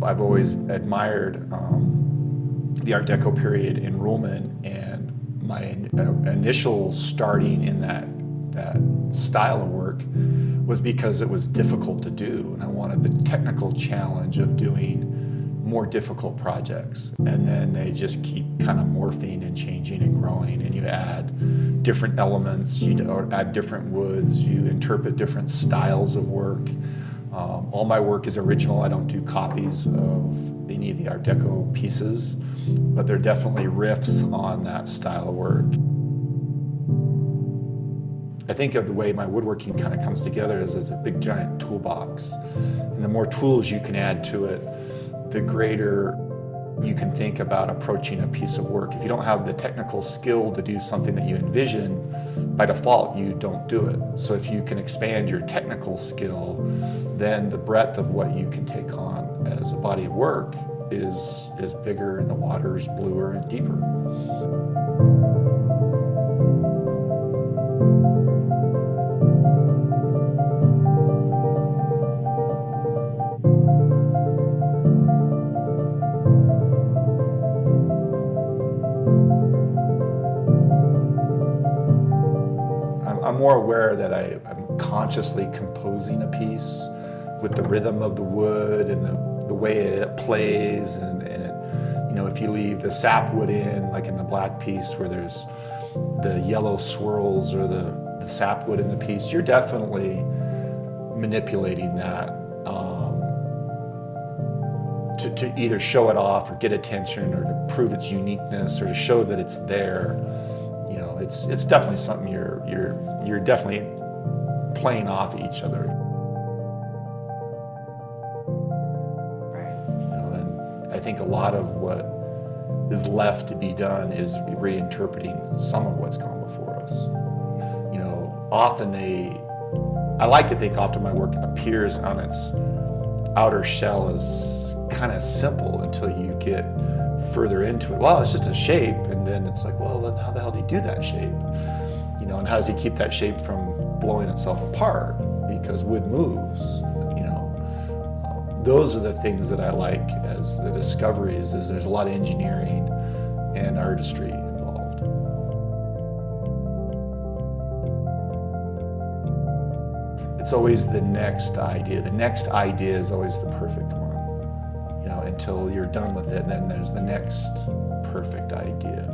I've always admired the Art Deco period in Ruhlman, and my initial starting in that style of work was because it was difficult to do, and I wanted the technical challenge of doing more difficult projects. And then they just keep kind of morphing and changing and growing, and you add different elements, you add different woods, you interpret different styles of work. All my work is original. I don't do copies of any of the Art Deco pieces, but they're definitely riffs on that style of work. I think of the way my woodworking kind of comes together as a big giant toolbox. And the more tools you can add to it, the greater you can think about approaching a piece of work. If you don't have the technical skill to do something that you envision, by default, you don't do it. So if you can expand your technical skill, then the breadth of what you can take on as a body of work is bigger, and the water's bluer and deeper. I'm more aware that I'm consciously composing a piece with the rhythm of the wood and the way it plays, and it, you know, if you leave the sapwood in, like in the black piece where there's the yellow swirls or the sapwood in the piece, you're definitely manipulating that to either show it off or get attention or to prove its uniqueness or to show that it's there. You know, it's definitely something you're definitely playing off each other. Right. You know, and I think a lot of what is left to be done is reinterpreting some of what's gone before us. You know, I like to think often my work appears on its outer shell as kind of simple until you get further into it. Well, it's just a shape, and then it's like, well, then how the hell do you do that shape? You know, and how does he keep that shape from blowing itself apart? Because wood moves, you know. Those are the things that I like as the discoveries, is there's a lot of engineering and artistry involved. It's always the next idea. The next idea is always the perfect one, you know, until you're done with it, and then there's the next perfect idea.